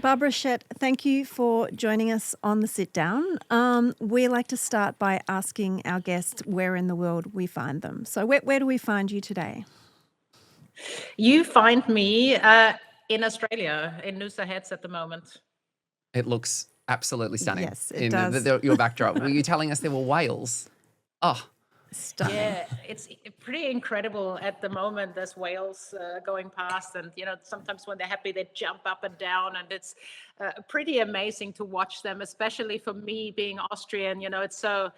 Barbara Schett, thank you for joining us on the sit down. We like to start by asking our guests where in the world we find them. So where do we find you today? You find me in Australia, in Noosa Heads at the moment. It looks absolutely stunning. Yes, it does. Your backdrop. Were you telling us there were whales? Oh, Stunning. Yeah, it's pretty incredible at the moment. There's whales going past, and sometimes when they're happy, they jump up and down, and it's pretty amazing to watch them. Especially for me, being Austrian, it's so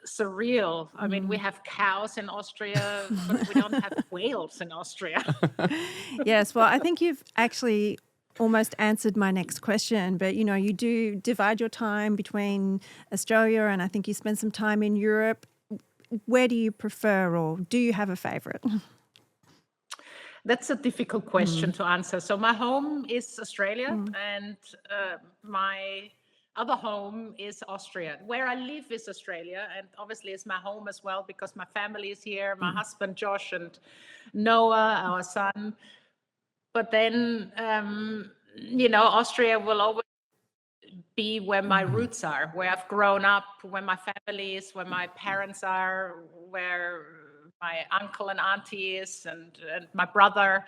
surreal. I mean, we have cows in Austria, but we don't have whales in Austria. Yes, well, I think you've actually almost answered my next question, but you do divide your time between Australia and I think you spend some time in Europe. Where do you prefer, or do you have a favourite? That's a difficult question to answer. So my home is Australia, and my other home is Austria. Where I live is Australia, and obviously it's my home as well because my family is here, my husband Josh and Noah, our son. But then, Austria will always be where my roots are, where I've grown up, where my family is, where my parents are, where my uncle and auntie is, and my brother.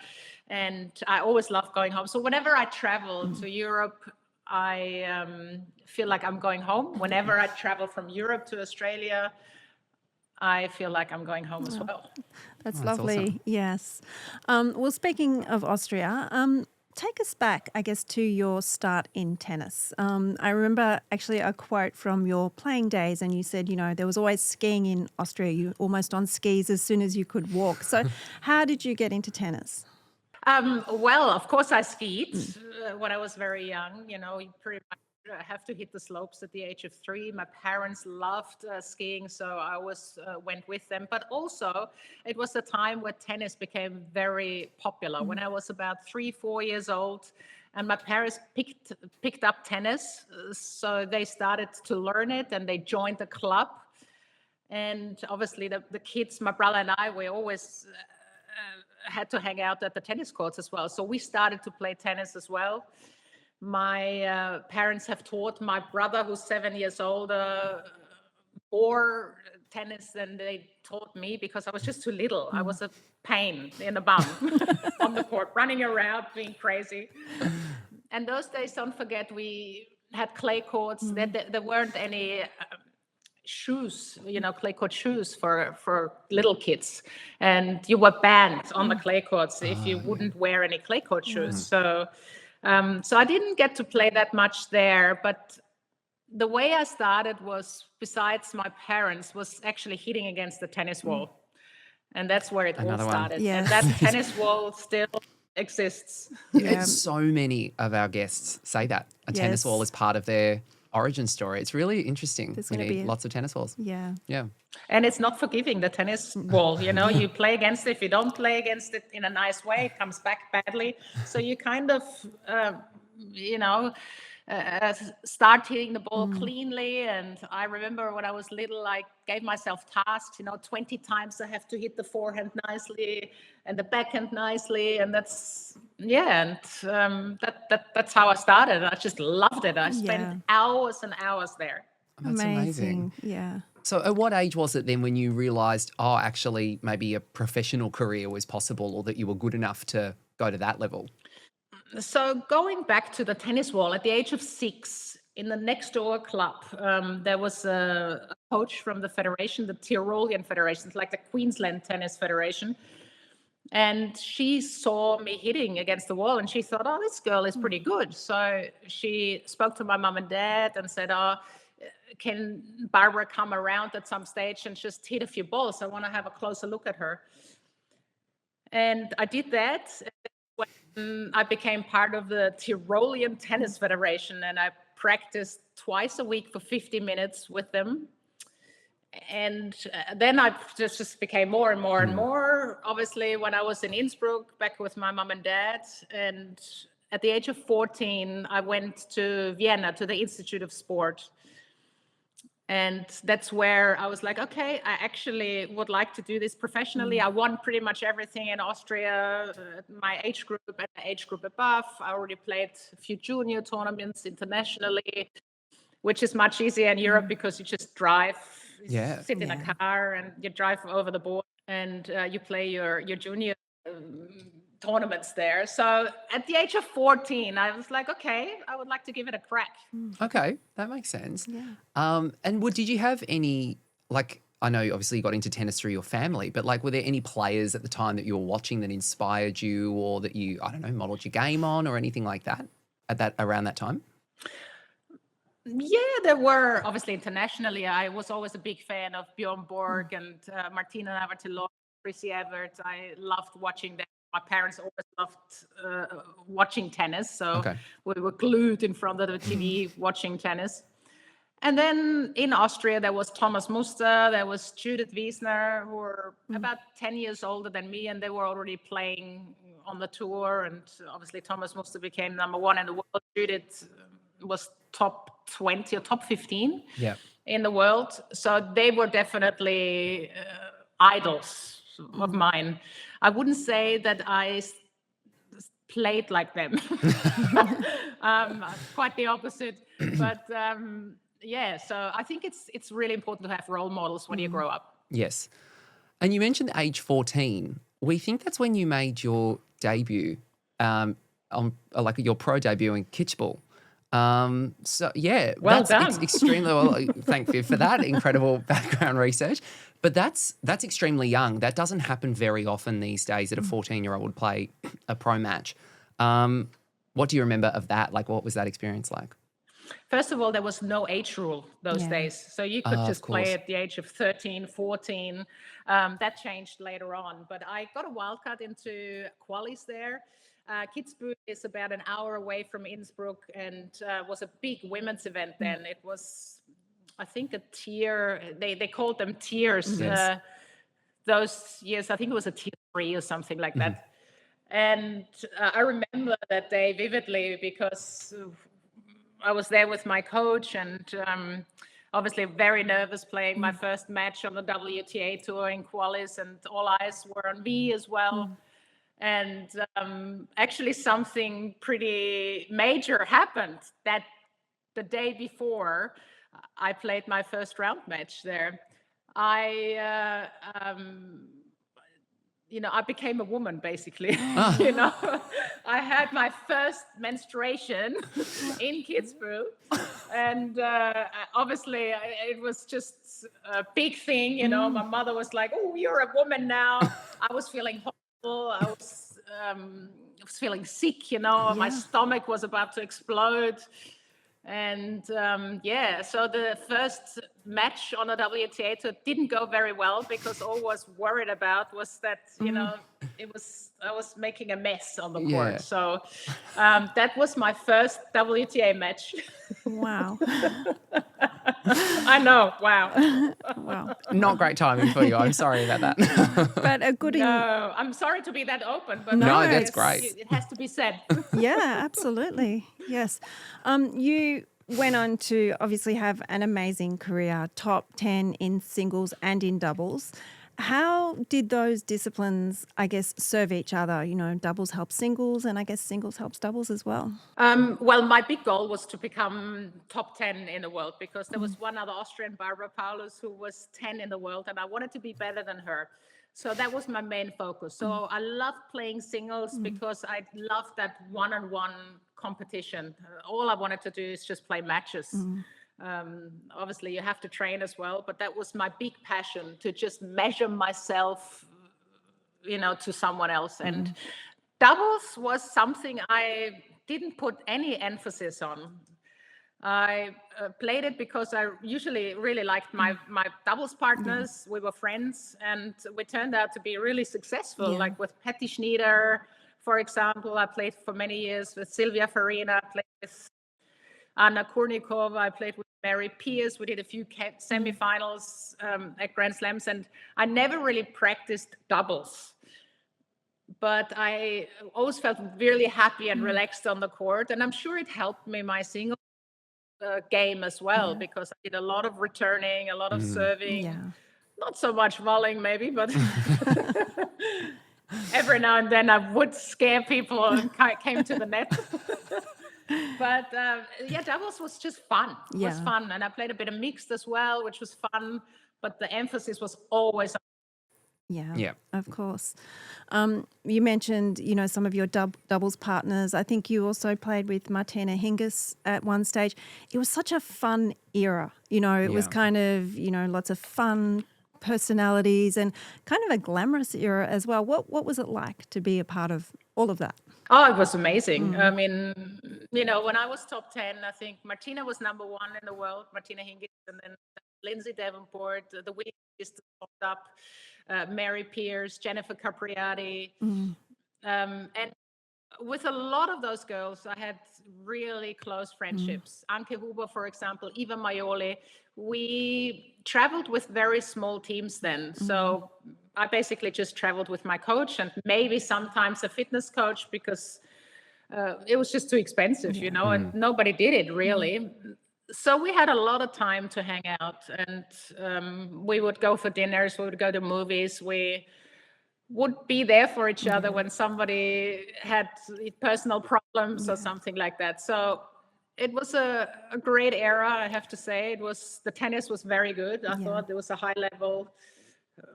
And I always love going home. So whenever I travel to Europe, I feel like I'm going home. Whenever I travel from Europe to Australia, I feel like I'm going home as well. That's that's lovely. awesome. Yes. Well, speaking of Austria, take us back, I guess, to your start in tennis. I remember actually a quote from your playing days, and you said, there was always skiing in Austria. You were almost on skis as soon as you could walk. So how did you get into tennis? Well, of course, I skied when I was very young. You pretty much have to hit the slopes at the age of 3. My parents loved skiing, so I always went with them. But also, it was a time where tennis became very popular. When I was about 3-4 years old, and my parents picked up tennis, so they started to learn it, and they joined the club. And obviously, the kids, my brother and I, we always had to hang out at the tennis courts as well. So we started to play tennis as well. My parents have taught my brother, who's 7 years older, more tennis than they taught me because I was just too little. I was a pain in the bum on the court, running around, being crazy. And those days, don't forget, we had clay courts. There weren't any shoes, clay court shoes for little kids, and you were banned on the clay courts if you wouldn't wear any clay court shoes. So I didn't get to play that much there, but the way I started was, besides my parents, was actually hitting against the tennis wall, and that's where it Another all one. started. Yes. And that tennis wall still exists. Yeah. So many of our guests say that a tennis Yes. wall is part of their origin story. It's really interesting. There's We gonna need be lots of tennis walls. Yeah. Yeah. And it's not forgiving, the tennis wall. You play against it. If you don't play against it in a nice way, it comes back badly. So you kind of, start hitting the ball cleanly. And I remember when I was little, I gave myself tasks. 20 times I have to hit the forehand nicely and the backhand nicely. And that's that's how I started. I just loved it. I spent hours and hours there. That's amazing. Yeah. So at what age was it then when you realised, actually maybe a professional career was possible, or that you were good enough to go to that level? So going back to the tennis wall, at the age of 6, in the next door club, there was a coach from the federation, the Tyrolean Federation, it's like the Queensland Tennis Federation. And she saw me hitting against the wall, and she thought, oh, this girl is pretty good. So she spoke to my mom and dad and said, can Barbara come around at some stage and just hit a few balls? I want to have a closer look at her. And I did that. When I became part of the Tyrolean Tennis Federation, and I practiced twice a week for 50 minutes with them. And then I just became more and more and more. Obviously, when I was in Innsbruck, back with my mom and dad, and at the age of 14, I went to Vienna, to the Institute of Sport. And that's where I was like, okay, I actually would like to do this professionally. I won pretty much everything in Austria, my age group and the age group above. I already played a few junior tournaments internationally, which is much easier in Europe because you just drive, sit in a car and you drive over the board and you play your junior tournaments there. So at the age of 14, I was like, okay, I would like to give it a crack. Okay, that makes sense. Yeah. And did you have any, like, I know obviously you got into tennis through your family, but like, were there any players at the time that you were watching that inspired you or that you, I don't know, modeled your game on or anything like that around that time? Yeah, there were. Obviously, internationally, I was always a big fan of Bjorn Borg and Martina Hingis, Chrissy Evert. I loved watching them. My parents always loved watching tennis, so we were glued in front of the TV watching tennis. And then in Austria, there was Thomas Muster, there was Judith Wiesner, who were about 10 years older than me, and they were already playing on the tour. And obviously, Thomas Muster became #1 in the world. Judith was top 20 or top 15 in the world. So they were definitely idols of mine. I wouldn't say that I played like them. Quite the opposite. But yeah, so I think it's really important to have role models when you grow up. Yes. And you mentioned age 14. We think that's when you made your debut, on like your pro debut in Kitzbuhel. So yeah, well that's done. Extremely well. Thank you for that incredible background research. But that's extremely young. That doesn't happen very often these days that a 14-year-old play a pro match. What do you remember of that? Like, what was that experience like? First of all, there was no age rule those days. So you could just play at the age of 13, 14. That changed later on. But I got a wild card into qualis there. Kitzbuhel is about an hour away from Innsbruck and was a big women's event then. It was, I think, a tier. They called them tiers. Those years, I think it was a tier 3 or something like that. And I remember that day vividly because I was there with my coach and obviously very nervous playing my first match on the WTA tour in qualis, and all eyes were on me as well. And actually something pretty major happened that the day before I played my first round match there. I became a woman, basically. I had my first menstruation in Kitzbuhel. And obviously, it was just a big thing. My mother was like, oh, you're a woman now. I was feeling horrible. I was feeling sick, my stomach was about to explode. And so the first match on the WTA tour didn't go very well because all I was worried about was that, I was making a mess on the court. So that was my first WTA match. Wow. I know. Wow. Wow. Not great timing for you. I'm sorry about that. But a good No, I'm sorry to be that open, but No, that's great. It has to be said. Yeah, absolutely. Yes. You went on to obviously have an amazing career, top 10 in singles and in doubles. How did those disciplines, I guess, serve each other? Doubles helps singles, and I guess singles helps doubles as well. Well, my big goal was to become top 10 in the world because there was one other Austrian, Barbara Paulus, who was 10 in the world, and I wanted to be better than her. So that was my main focus. So I loved playing singles because I loved that one-on-one competition. All I wanted to do is just play matches. Obviously, you have to train as well, but that was my big passion, to just measure myself, to someone else. And doubles was something I didn't put any emphasis on. I played it because I usually really liked my doubles partners. We were friends, and we turned out to be really successful. Like with Patty Schneider, for example, I played for many years with Silvia Farina, I played with Anna Kurnikova, I played with Mary Pierce. We did a few semifinals at Grand Slams, and I never really practiced doubles. But I always felt really happy and relaxed on the court, and I'm sure it helped me my singles. game as well, because I did a lot of returning, a lot of serving, Yeah. not so much volleying maybe, but every now and then I would scare people and came to the net. But yeah, doubles was just fun. It was Yeah. fun. And I played a bit of mixed as well, which was fun. But the emphasis was always on. Yeah, Yeah. of course. You mentioned, some of your doubles partners. I think you also played with Martina Hingis at one stage. It was such a fun era. It was Yeah. kind of, lots of fun personalities and kind of a glamorous era as well. What was it like to be a part of all of that? Oh, it was amazing. I mean, when I was top 10, I think Martina was number 1 in the world, Martina Hingis, and then Lindsay Davenport, the Williams sisters popped up, Mary Pierce, Jennifer Capriati. And with a lot of those girls, I had really close friendships. Anke Huber, for example, Eva Maioli. We traveled with very small teams then. So I basically just traveled with my coach and maybe sometimes a fitness coach, because it was just too expensive, and nobody did it really. So we had a lot of time to hang out, and we would go for dinners, we would go to movies, we would be there for each other when somebody had personal problems or something like that. So it was a great era, I have to say. The tennis was very good. I thought there was a high level.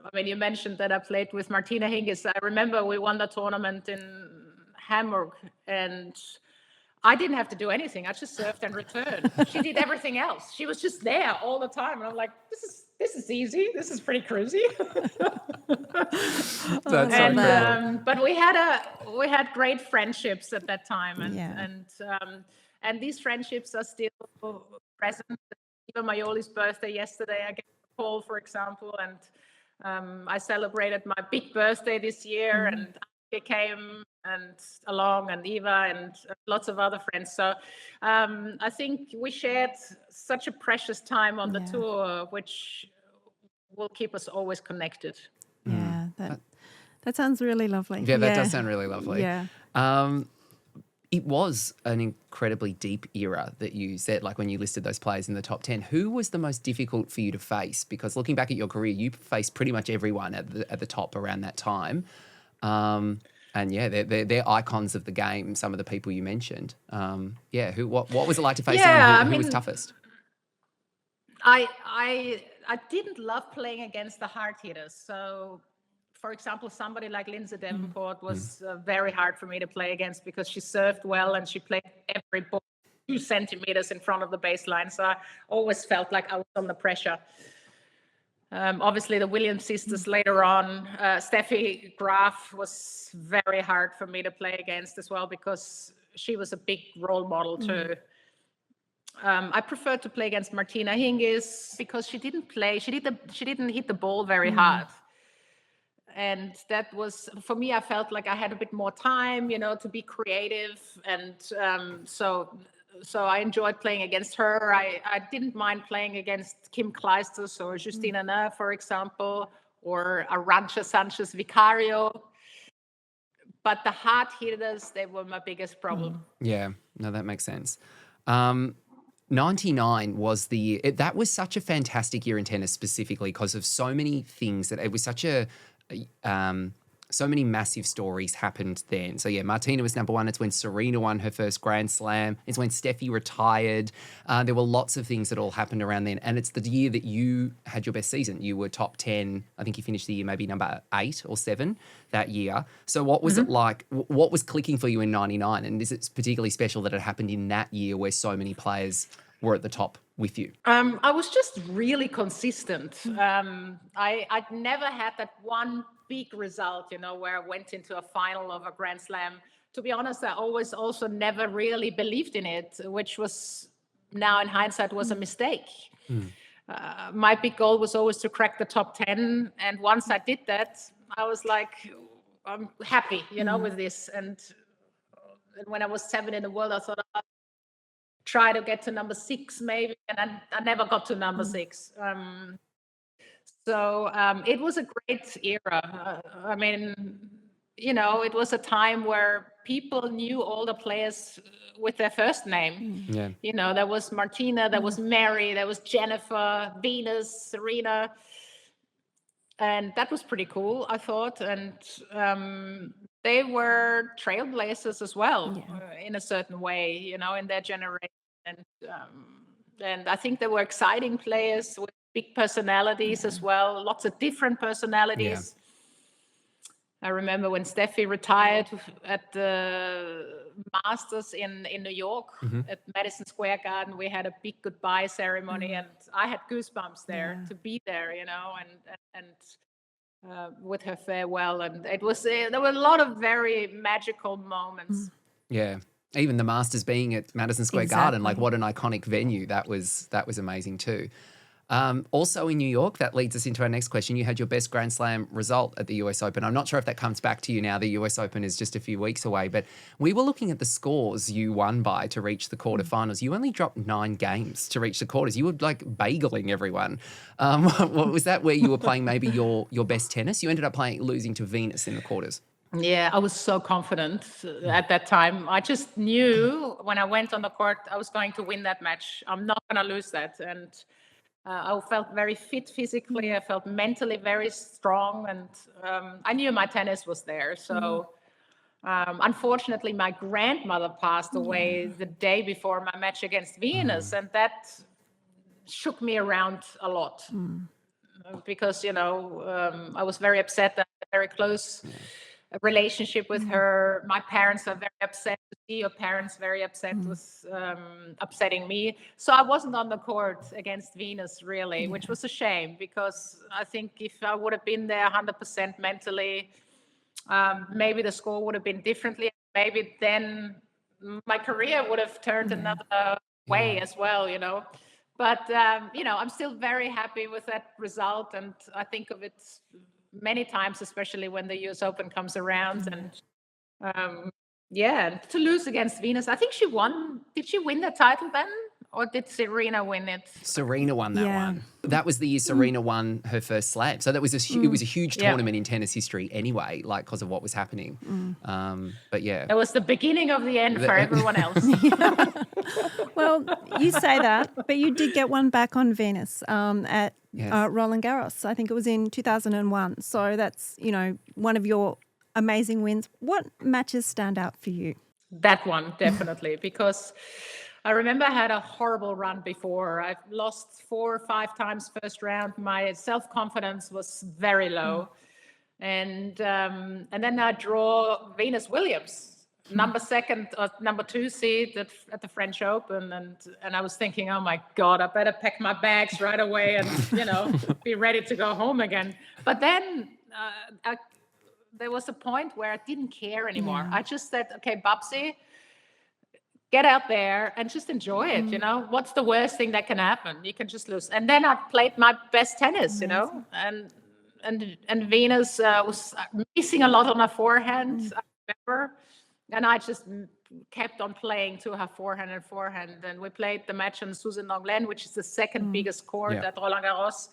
I mean, you mentioned that I played with Martina Hingis. I remember we won the tournament in Hamburg, and I didn't have to do anything. I just served and returned. She did everything else. She was just there all the time. And I'm like, this is easy. This is pretty cruisy. That's so cool. But we had great friendships at that time, and these friendships are still present. Even Maioli's birthday yesterday, I gave a call, for example, and I celebrated my big birthday this year, and Anke came and along, and Eva, and lots of other friends. So I think we shared such a precious time on the tour, which will keep us always connected. Yeah, that sounds really lovely. Yeah, that does sound really lovely. Yeah. It was an incredibly deep era that you said, like when you listed those players in the top 10. Who was the most difficult for you to face? Because looking back at your career, you faced pretty much everyone at the top around that time. And yeah, they're icons of the game, some of the people you mentioned. What was it like to face someone who was toughest? I didn't love playing against the hard hitters. So, for example, somebody like Lindsay Davenport was very hard for me to play against, because she served well and she played every ball 2 centimeters in front of the baseline. So I always felt like I was under pressure. Obviously, the Williams sisters later on, Steffi Graf was very hard for me to play against as well, because she was a big role model too. I preferred to play against Martina Hingis because she didn't hit the ball very hard. And that was, for me, I felt like I had a bit more time, to be creative. And so I enjoyed playing against her. I didn't mind playing against Kim Kleisters or Justina Nair, for example, or Arantxa Sanchez Vicario. But the hard hitters, they were my biggest problem. Yeah, no, that makes sense. 99 was the year. That was such a fantastic year in tennis, specifically because of so many things. That it was such so many massive stories happened then. So yeah, Martina was number 1. It's when Serena won her first Grand Slam. It's when Steffi retired. There were lots of things that all happened around then. And it's the year that you had your best season. You were top 10. I think you finished the year maybe number 8 or 7 that year. So what was it like? What was clicking for you in 99? And is it particularly special that it happened in that year where so many players were at the top with you? I was just really consistent. I'd never had that one big result, where I went into a final of a Grand Slam. To be honest, I always also never really believed in it, which was now in hindsight was a mistake. My big goal was always to crack the top 10. And once I did that, I was like, I'm happy, with this. And when I was 7 in the world, I thought I'd try to get to number 6 maybe. And I never got to number 6. So it was a great era. I mean, it was a time where people knew all the players with their first name. Yeah. You know, there was Martina, there was Mary, there was Jennifer, Venus, Serena. And that was pretty cool, I thought. And they were trailblazers as well, in a certain way, you know, in their generation. And I think they were exciting players with big personalities as well, lots of different personalities. I remember when Steffi retired at the Masters in New York at Madison Square Garden, we had a big goodbye ceremony, and I had goosebumps there to be there, you know, and with her farewell, and it was there were a lot of very magical moments. Yeah. Even the Masters being at Madison Square Garden, like what an iconic venue. That was amazing too. Also in New York, that leads us into our next question. You had your best Grand Slam result at the US Open. I'm not sure if that comes back to you now. The US Open is just a few weeks away, but we were looking at the scores you won by to reach the quarterfinals. You only dropped 9 games to reach the quarters. You were like bageling everyone. Was that where you were playing maybe your best tennis? You ended up losing to Venus in the quarters. Yeah, I was so confident at that time. I just knew when I went on the court, I was going to win that match. I'm not going to lose that. And I felt very fit physically. I felt mentally very strong. And I knew my tennis was there. So unfortunately, my grandmother passed away the day before my match against Venus. And that shook me around a lot. Because, you know, I was very upset that very close relationship with her. My parents are very upset to see your parents very upset with upsetting me. So I wasn't on the court against Venus really, which was a shame, because I think if I would have been there 100% mentally, maybe the score would have been differently. Maybe then my career would have turned another way as well, you know. But, you know, I'm still very happy with that result. And I think of it many times, especially when the US Open comes around. And to lose against Venus, I think she won. Did she win the title then? Or did Serena win it? Serena won that one. That was the year Serena won her first slam. So that was it was a huge tournament in tennis history anyway, like because of what was happening. But yeah. It was the beginning of the end for everyone else. Well, you say that, but you did get one back on Venus at Roland Garros. I think it was in 2001. So that's, you know, one of your amazing wins. What matches stand out for you? That one, definitely, because I remember I had a horrible run before. I've lost 4 or 5 times first round. My self-confidence was very low. And then I draw Venus Williams, number 2 seed at the French Open. And I was thinking, oh my God, I better pack my bags right away and, you know, be ready to go home again. But then there was a point where I didn't care anymore. I just said, okay, Babsi, get out there and just enjoy it, you know. What's the worst thing that can happen? You can just lose. And then I played my best tennis, you know. And Venus was missing a lot on her forehand, I remember. And I just kept on playing to her forehand. And we played the match on Suze-Nonglen, which is the second biggest court at Roland Garros.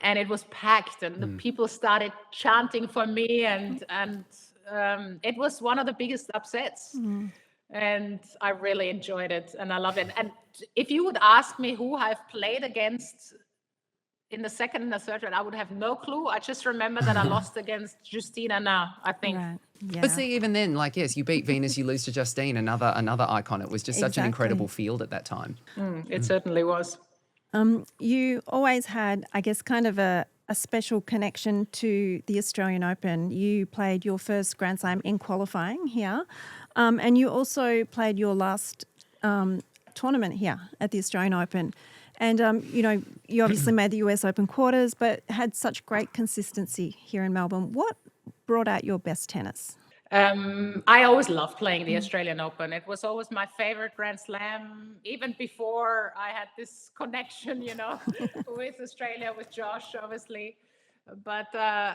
And it was packed, and the people started chanting for me. And it was one of the biggest upsets. And I really enjoyed it, and I love it. And if you would ask me who I've played against in the second and the third round, I would have no clue. I just remember that I lost against Justina now, I think. Right. Yeah. But see, even then, like, yes, you beat Venus, you lose to Justine, another icon. It was just such an incredible field at that time. It certainly was. You always had, I guess, kind of a special connection to the Australian Open. You played your first Grand Slam in qualifying here, and you also played your last tournament here at the Australian Open. And, you know, you obviously made the US Open quarters, but had such great consistency here in Melbourne. What brought out your best tennis? I always loved playing the Australian Open. It was always my favorite Grand Slam, even before I had this connection, you know, with Australia, with Josh, obviously. But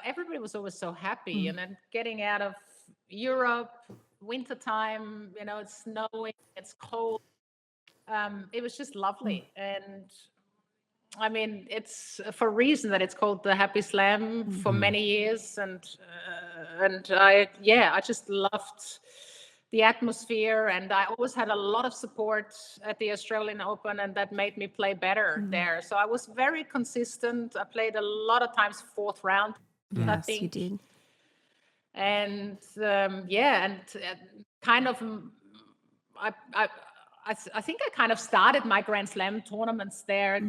everybody was always so happy. And then getting out of Europe, wintertime, you know, it's snowing, it's cold. It was just lovely. And I mean, it's for a reason that it's called the Happy Slam for many years. And I just loved the atmosphere, and I always had a lot of support at the Australian Open, and that made me play better there. So I was very consistent. I played a lot of times fourth round, I Yes, think. you did. And kind of, I think I kind of started my Grand Slam tournaments there.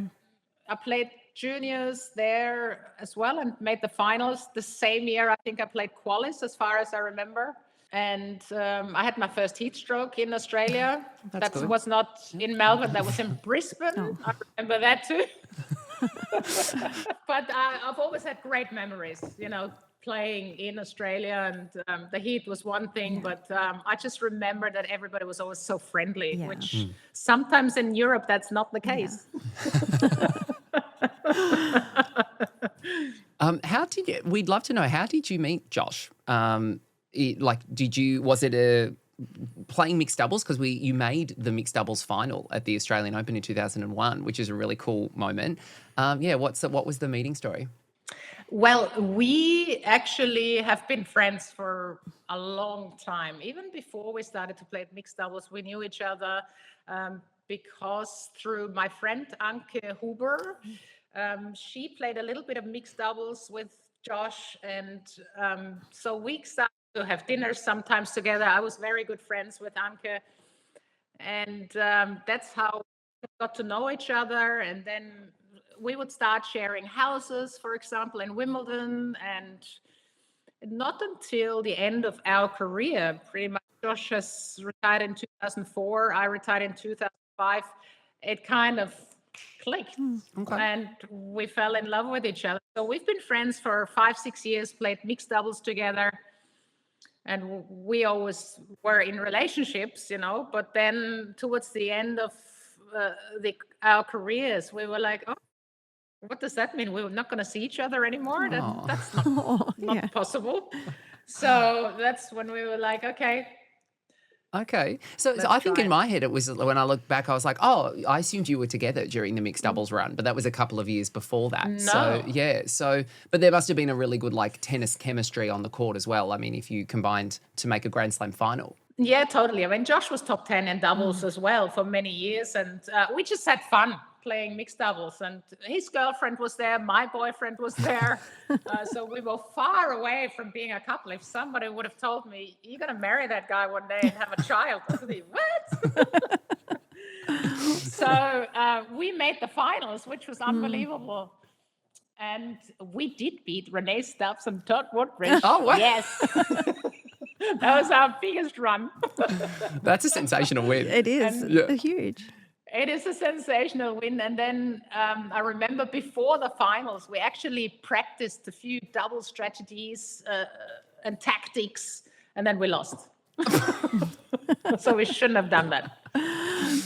I played juniors there as well and made the finals the same year. I think I played qualis, as far as I remember. And I had my first heat stroke in Australia. That good. was not in Melbourne. That was in Brisbane. I remember that too. But I've always had great memories, playing in Australia, and the heat was one thing, but I just remember that everybody was always so friendly, which sometimes in Europe that's not the case. We'd love to know, how did you meet Josh? Was it playing mixed doubles? Because you made the mixed doubles final at the Australian Open in 2001, which is a really cool moment. What was the meeting story? Well, we actually have been friends for a long time. Even before we started to play mixed doubles, we knew each other because through my friend Anke Huber, she played a little bit of mixed doubles with Josh, and so we started to have dinners sometimes together. I was very good friends with Anke, and that's how we got to know each other. And then we would start sharing houses, for example, in Wimbledon, and not until the end of our career, pretty much. Josh has retired in 2004. I retired in 2005. It kind of clicked, and we fell in love with each other. So we've been friends for 5-6 years, played mixed doubles together, and we always were in relationships, but then towards the end of our careers, we were like, oh, what does that mean? We're not going to see each other anymore? That's not possible. So that's when we were like, okay. So I think in my head, it was, when I look back, I was like, oh, I assumed you were together during the mixed doubles run, but that was a couple of years before that. No. But there must have been a really good tennis chemistry on the court as well. I mean, if you combined to make a Grand Slam final. Yeah, totally. I mean, Josh was top 10 in doubles as well for many years, and we just had fun playing mixed doubles, and his girlfriend was there, my boyfriend was there. So we were far away from being a couple. If somebody would have told me, you're going to marry that guy one day and have a child, I would be, what? So we made the finals, which was unbelievable. And we did beat Renee Stubbs and Todd Woodbridge. Oh, wow. Yes. That was our biggest run. That's a sensational win. It is huge. It is a sensational win. And then I remember before the finals, we actually practiced a few double strategies and tactics, and then we lost. So we shouldn't have done that.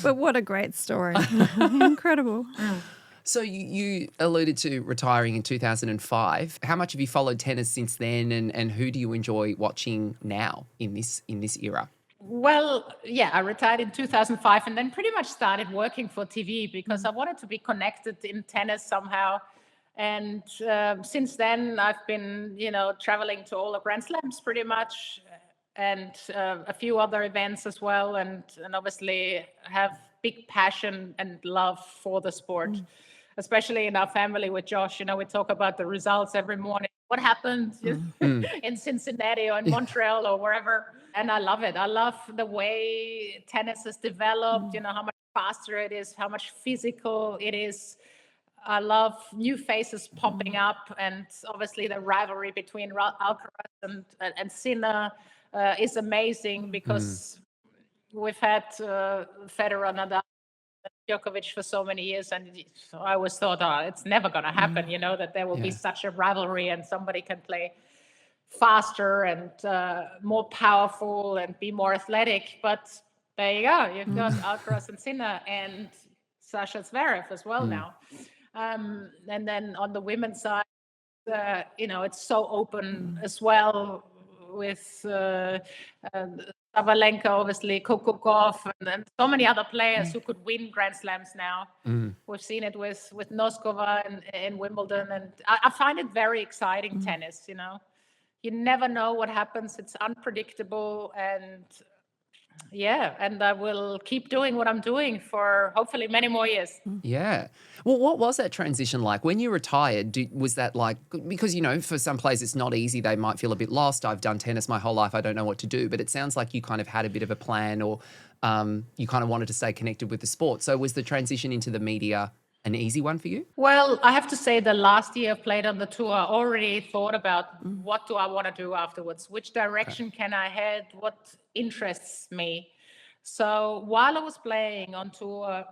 But what a great story. Incredible. So you alluded to retiring in 2005. How much have you followed tennis since then, and who do you enjoy watching now in this era? Well, yeah, I retired in 2005 and then pretty much started working for TV because I wanted to be connected in tennis somehow. And since then, I've been, traveling to all the Grand Slams pretty much, and a few other events as well. And obviously have big passion and love for the sport, especially in our family with Josh. We talk about the results every morning. What happened in Cincinnati or in Montreal or wherever. And I love it. I love the way tennis has developed, how much faster it is, how much physical it is. I love new faces popping up, and obviously the rivalry between Alcaraz and Sinner is amazing because we've had Federer, Nadal, Djokovic for so many years, and so I always thought, it's never going to happen, that there will be such a rivalry and somebody can play faster and more powerful and be more athletic. But there you go. You've got Alcaraz and Sinner and Sasha Zverev as well now. And then on the women's side, it's so open as well with Sabalenka, obviously, Coco Gauff, and so many other players who could win Grand Slams now. We've seen it with Noskova in Wimbledon, and I find it very exciting tennis, you never know what happens. It's unpredictable, and and I will keep doing what I'm doing for hopefully many more years. Yeah. Well, what was that transition like when you retired? Was that like, because, for some players it's not easy. They might feel a bit lost. I've done tennis my whole life. I don't know what to do. But it sounds like you kind of had a bit of a plan, or you kind of wanted to stay connected with the sport. So was the transition into the media an easy one for you? Well, I have to say the last year I played on the tour, I already thought about what do I want to do afterwards? Which direction can I head? What interests me? So while I was playing on tour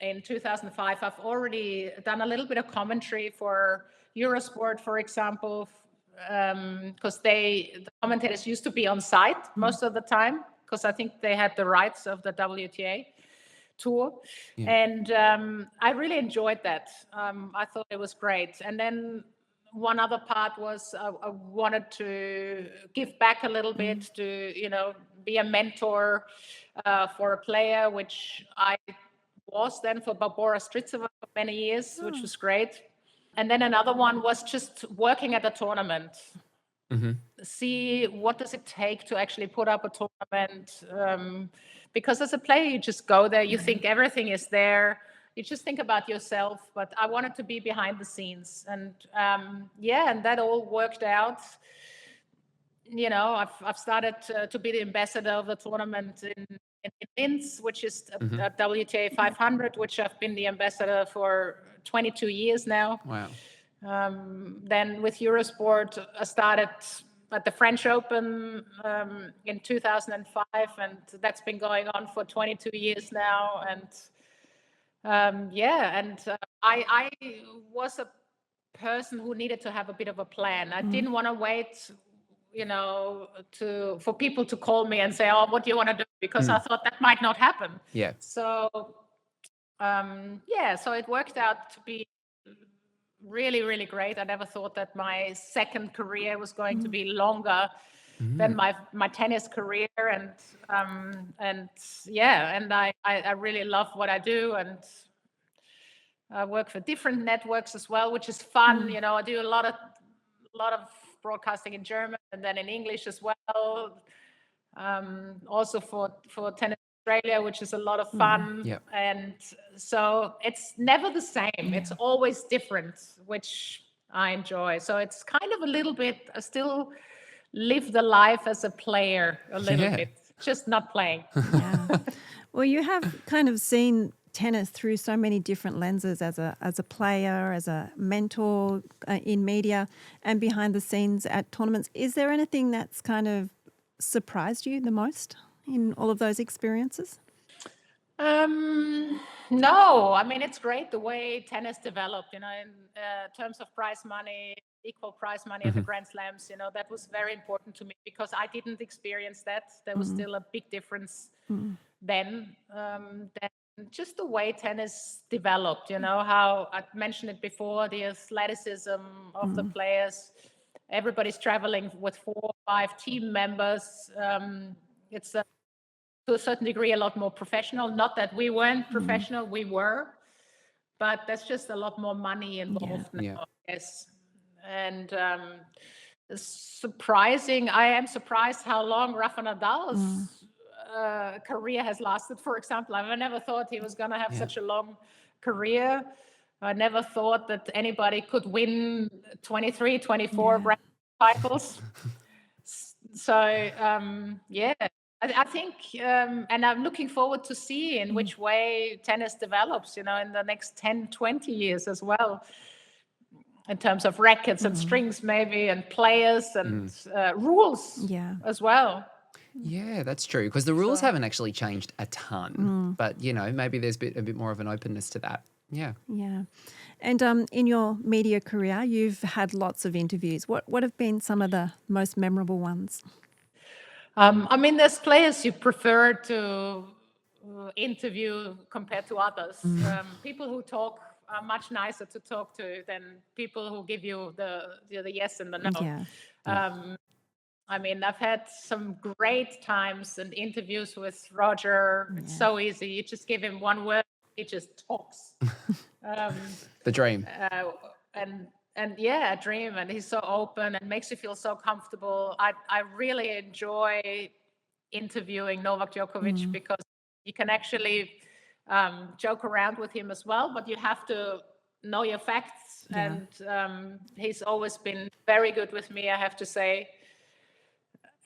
in 2005, I've already done a little bit of commentary for Eurosport, for example, because the commentators used to be on site most of the time, because I think they had the rights of the WTA tour. Yeah. And I really enjoyed that. I thought it was great. And then one other part was I wanted to give back a little bit, to be a mentor for a player, which I was then for Barbara Schett for many years, which was great. And then another one was just working at a tournament. See what does it take to actually put up a tournament, because as a player you just go there, you think everything is there, you just think about yourself, but I wanted to be behind the scenes, and and that all worked out. I've started to be the ambassador of the tournament in Linz, which is a WTA 500, which I've been the ambassador for 22 years now. Wow. Then with Eurosport, I started at the French Open in 2005, and that's been going on for 22 years now. And I was a person who needed to have a bit of a plan. I didn't want to wait, for people to call me and say, "Oh, what do you want to do?" Because I thought that might not happen. Yeah. So, so it worked out to be really, really great. I never thought that my second career was going to be longer than my tennis career, and I really love what I do, and I work for different networks as well, which is fun. I do a lot of broadcasting in German and then in English as well. Also for Tennis Australia, which is a lot of fun. Yep. And so it's never the same. It's always different, which I enjoy. So it's kind of a little bit, I still live the life as a player a little bit, just not playing. Yeah. Well, you have kind of seen tennis through so many different lenses, as a player, as a mentor in media, and behind the scenes at tournaments. Is there anything that's kind of surprised you the most in all of those experiences? No, I mean, it's great the way tennis developed, in terms of prize money, equal prize money at the Grand Slams, that was very important to me, because I didn't experience that. There was still a big difference then. Just the way tennis developed, how I mentioned it before, the athleticism of the players. Everybody's traveling with 4 or 5 team members. It's to a certain degree a lot more professional. Not that we weren't professional, we were, but there's just a lot more money involved now, I guess. And I am surprised how long Rafa Nadal's career has lasted, for example. I never thought he was going to have such a long career. I never thought that anybody could win 23, 24 Grand titles. So, I think, and I'm looking forward to see in which way tennis develops, in the next 10, 20 years as well, in terms of rackets and strings maybe, and players and rules as well. Yeah, that's true, because the rules haven't actually changed a ton, but, maybe there's a bit more of an openness to that. Yeah. Yeah. And in your media career, you've had lots of interviews. What have been some of the most memorable ones? I mean, there's players you prefer to interview compared to others. People who talk are much nicer to talk to than people who give you the yes and the no. Yeah. I mean, I've had some great times and interviews with Roger. It's so easy. You just give him one word, he just talks. The dream. and yeah, a dream. And he's so open and makes you feel so comfortable. I really enjoy interviewing Novak Djokovic because you can actually joke around with him as well, but you have to know your facts. Yeah. And he's always been very good with me, I have to say.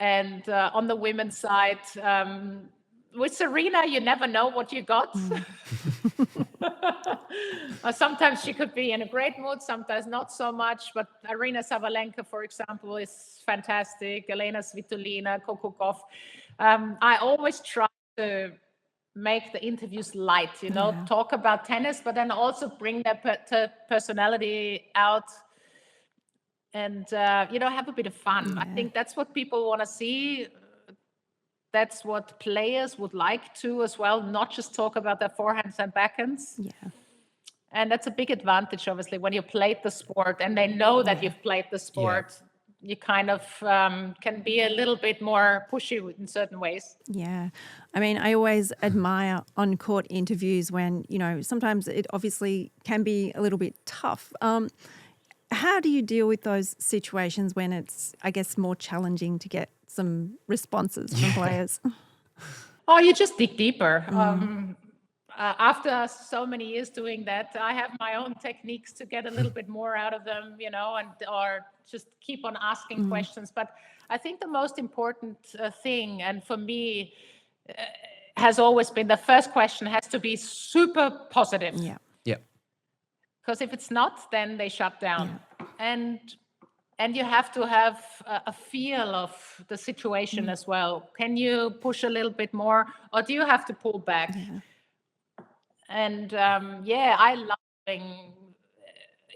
And on the women's side, with Serena, you never know what you got. Sometimes she could be in a great mood, sometimes not so much. But Arina Sabalenka, for example, is fantastic. Elena Svitolina, Coco Gauff. I always try to make the interviews light, talk about tennis, but then also bring their personality out and, have a bit of fun. I think that's what people want to see. That's what players would like to as well, not just talk about their forehands and backhands. Yeah. And that's a big advantage, obviously, when you played the sport and they know that you've played the sport. You kind of can be a little bit more pushy in certain ways. Yeah. I mean, I always admire on-court interviews when, sometimes it obviously can be a little bit tough. How do you deal with those situations when it's, I guess, more challenging to get some responses from players? Oh, you just dig deeper. After so many years doing that, I have my own techniques to get a little bit more out of them, or just keep on asking questions. But I think the most important thing, and for me, has always been the first question has to be super positive. Yeah. Yep. Because if it's not, then they shut down. And you have to have a feel of the situation as well. Can you push a little bit more, or do you have to pull back? And I love doing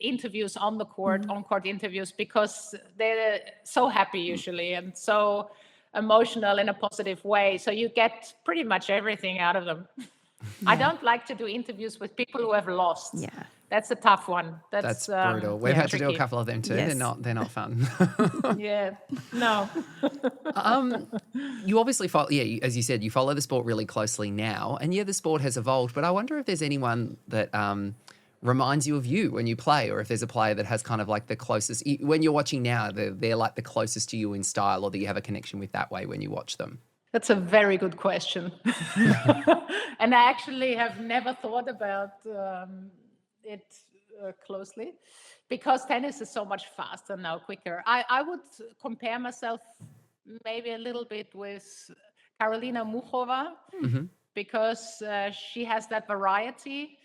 interviews on the court, on-court interviews, because they're so happy usually and so emotional in a positive way. So you get pretty much everything out of them. I don't like to do interviews with people who have lost. Yeah. That's a tough one. That's brutal. We've had to do a couple of them too. Yes. They're not fun. Yeah. No. You obviously follow, as you said, you follow the sport really closely now, and the sport has evolved. But I wonder if there's anyone that reminds you of you when you play, or if there's a player that has kind of like the closest when you're watching now. They're like the closest to you in style, or that you have a connection with that way when you watch them. That's a very good question. And I actually have never thought about it closely, because tennis is so much faster now, quicker. I would compare myself maybe a little bit with Karolina Muchova, because she has that variety.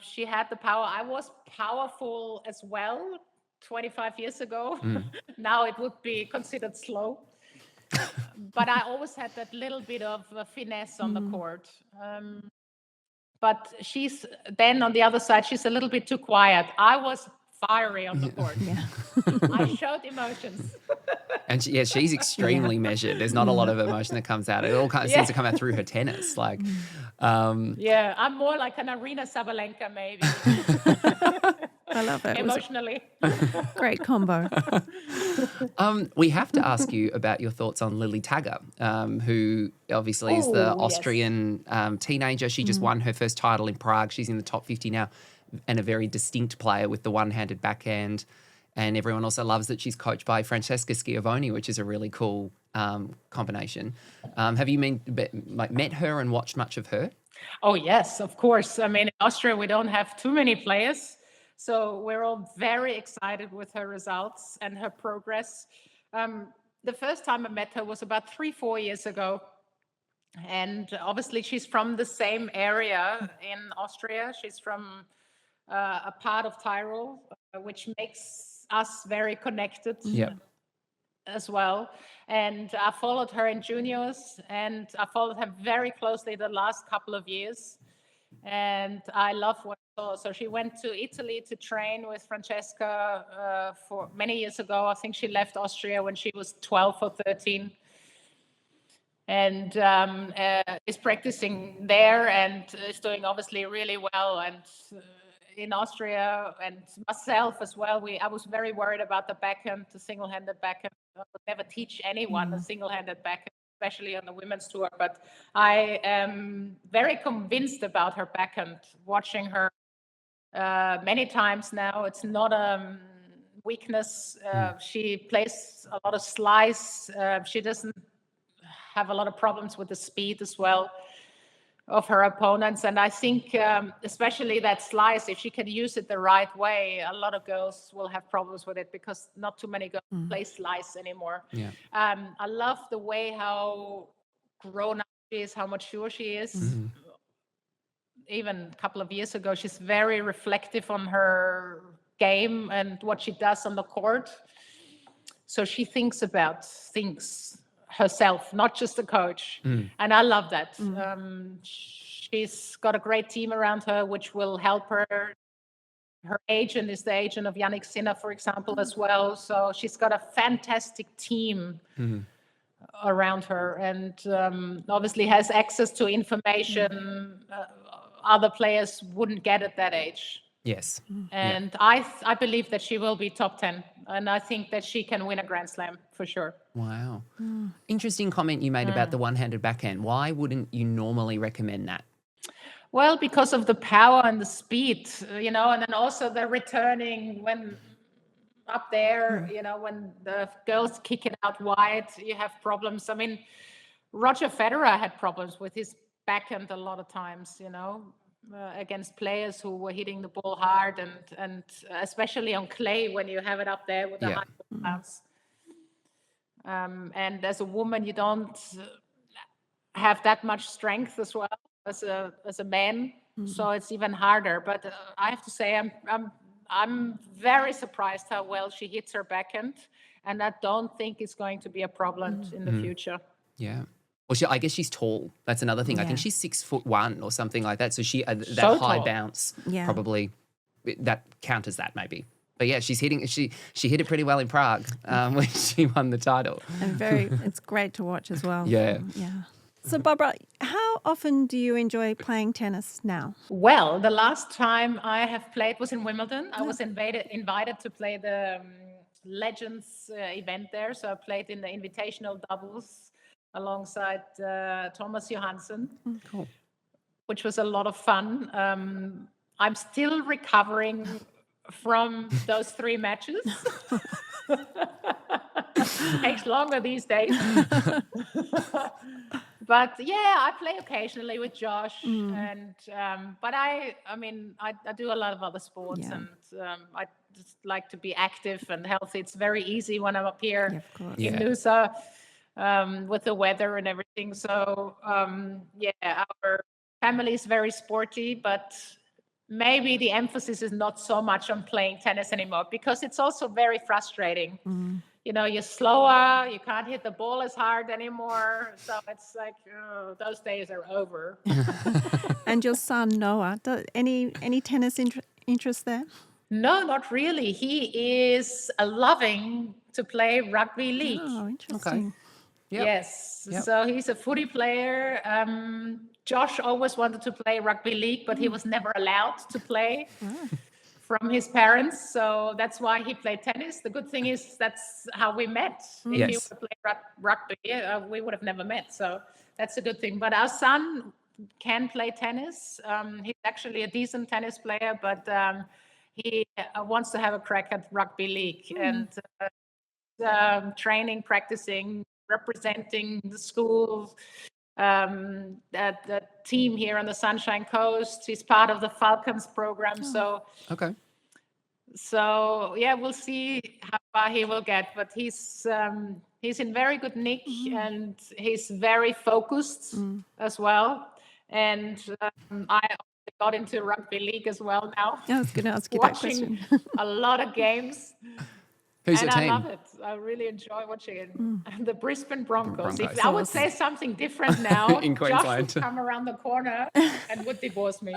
She had the power. I was powerful as well 25 years ago. Now it would be considered slow. But I always had that little bit of finesse on the court. But she's then on the other side, she's a little bit too quiet. I was fiery on the court. I showed emotions. And she's extremely measured. There's not a lot of emotion that comes out. It all kind of seems to come out through her tennis. Like, I'm more like an Arina Sabalenka, maybe. I love it. Emotionally. Great combo. We have to ask you about your thoughts on Lilli Tagger, who obviously is the Austrian teenager. She just won her first title in Prague. She's in the top 50 now, and a very distinct player with the one-handed backhand. And everyone also loves that she's coached by Francesca Schiavone, which is a really cool combination. Have you met her and watched much of her? Oh, yes, of course. I mean, in Austria, we don't have too many players. So we're all very excited with her results and her progress. The first time I met her was about 3-4 years ago. And obviously, she's from the same area in Austria. She's from a part of Tyrol, which makes us very connected as well. And I followed her in juniors, and I followed her very closely the last couple of years. And I love what I saw. So she went to Italy to train with Francesca for many years ago. I think she left Austria when she was 12 or 13. And is practicing there and is doing obviously really well. And in Austria, and myself as well, I was very worried about the backhand, the single-handed backhand. I would never teach anyone a single-handed backhand, especially on the women's tour. But I am very convinced about her backhand, watching her many times now. It's not a weakness. She plays a lot of slice. She doesn't have a lot of problems with the speed as well of her opponents. And I think especially that slice, if she can use it the right way, a lot of girls will have problems with it because not too many girls play slice anymore. Yeah. I love the way how grown up she is, how mature she is. Even a couple of years ago, she's very reflective on her game and what she does on the court. So she thinks about things herself, not just the coach. And I love that. She's got a great team around her, which will help her. Her agent is the agent of Yannick Sinner, for example, as well. So she's got a fantastic team around her, and obviously has access to information other players wouldn't get at that age. Yes. And I believe that she will be top 10. And I think that she can win a Grand Slam for sure. Wow. Interesting comment you made about the one-handed backhand. Why wouldn't you normally recommend that? Well, because of the power and the speed, and then also the returning when up there, when the girls kick it out wide, you have problems. I mean, Roger Federer had problems with his backhand a lot of times, against players who were hitting the ball hard and especially on clay when you have it up there with the high bounce. And as a woman, you don't have that much strength as well as a man, so it's even harder. But I have to say, I'm very surprised how well she hits her backhand, and I don't think it's going to be a problem in the future. Yeah. Well, I guess she's tall. That's another thing. I think she's 6'1" or something like that. So she that So high tall. bounce probably that counters that maybe. But yeah, she's hitting. She hit it pretty well in Prague when she won the title. And it's great to watch as well. Yeah. Yeah. So Barbara, how often do you enjoy playing tennis now? Well, the last time I have played was in Wimbledon. I was invited to play the Legends event there. So I played in the invitational doubles alongside Thomas Johansson, Cool. which was a lot of fun. I'm still recovering from those 3 matches. Takes longer these days. But yeah, I play occasionally with Josh, and but I do a lot of other sports, and I just like to be active and healthy. It's very easy when I'm up here in Nusa with the weather and everything. So our family is very sporty, but maybe the emphasis is not so much on playing tennis anymore because it's also very frustrating. You're slower, you can't hit the ball as hard anymore. So it's like, those days are over. And your son, Noah, any tennis interest there? No, not really. He is loving to play rugby league. Oh, interesting. Okay. Yep. Yes. Yep. So he's a footy player. Josh always wanted to play rugby league, but he was never allowed to play. From his parents, so that's why he played tennis. The good thing is that's how we met. If he would have played rugby, we would have never met. So that's a good thing. But our son can play tennis. He's actually a decent tennis player, but he wants to have a crack at rugby league and training, practicing, representing the school. The team here on the Sunshine Coast. He's part of the Falcons program. So yeah, we'll see how far he will get. But he's in very good nick and he's very focused as well. And I got into rugby league as well now. I was going to ask you that Watching question. a lot of games. Who's And your I team? love it. I really enjoy watching it. The Brisbane Broncos. Broncos. If I would say something different now, In Josh Queensland. would come around the corner and would divorce me.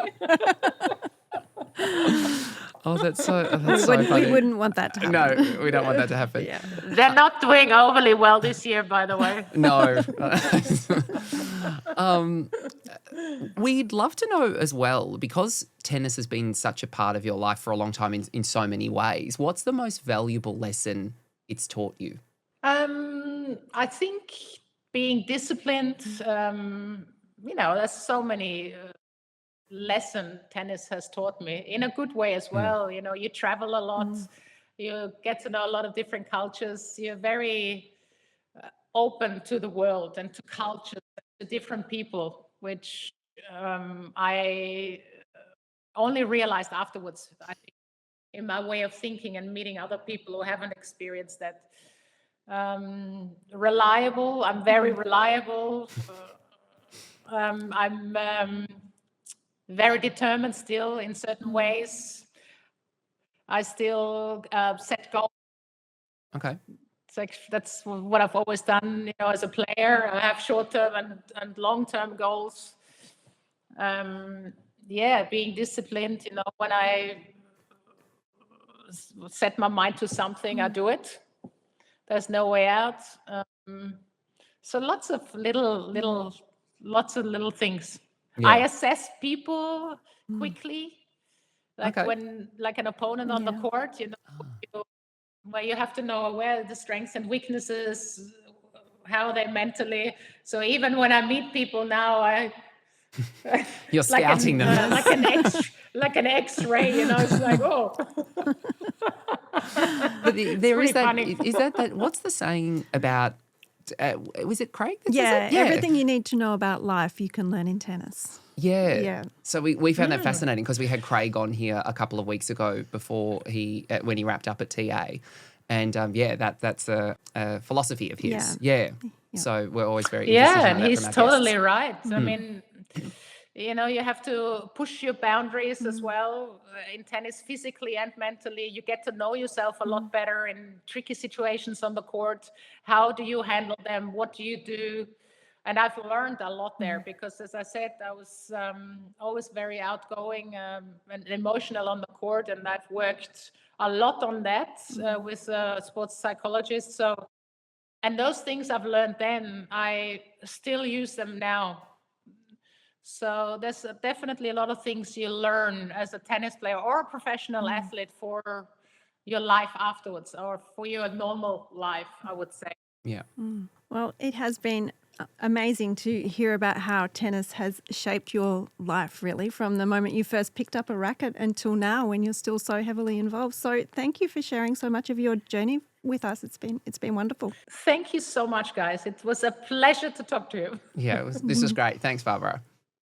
Oh, that's so We funny. wouldn't want that to happen. No, we don't want that to happen. Yeah. They're not doing overly well this year, by the way. No. We'd love to know as well, because tennis has been such a part of your life for a long time in so many ways, what's the most valuable lesson it's taught you? I think being disciplined, there's so many lesson tennis has taught me in a good way as well. You know, you travel a lot, you get to know a lot of different cultures. You're very open to the world and to cultures, to different people, which I only realized afterwards, I think, in my way of thinking and meeting other people who haven't experienced that. Reliable, I'm very reliable. I'm very determined still in certain ways. I still set goals. Okay. It's like that's what I've always done, you know, as a player. I have short-term and long-term goals. Being disciplined, you know, when I set my mind to something, I do it. There's no way out. So lots of little things. Yeah. I assess people quickly, like Okay. when, like an opponent on the court, you know, where you have to know where the strengths and weaknesses, how they mentally. So even when I meet people now, You're scouting them. like an X-ray, you know. It's like, oh. But there is that. funny. Is that? What's the saying about? Was it Craig? That says it? Everything you need to know about life you can learn in tennis. Yeah. So we found that fascinating because we had Craig on here a couple of weeks ago before when he wrapped up at TA, and that's a philosophy of his. Yeah. So we're always very interested to know and that he's from our totally guests. right. I mean, you know, you have to push your boundaries as well in tennis, physically and mentally. You get to know yourself a lot better in tricky situations on the court. How do you handle them? What do you do? And I've learned a lot there because, as I said, I was always very outgoing and emotional on the court, and I've worked a lot on that with sports psychologists. So, and those things I've learned then, I still use them now. So there's definitely a lot of things you learn as a tennis player or a professional athlete for your life afterwards, or for your normal life, I would say. Yeah. Well, it has been amazing to hear about how tennis has shaped your life, really, from the moment you first picked up a racket until now, when you're still so heavily involved. So thank you for sharing so much of your journey with us. It's been wonderful. Thank you so much, guys. It was a pleasure to talk to you. Yeah. This was great. Thanks, Barbara.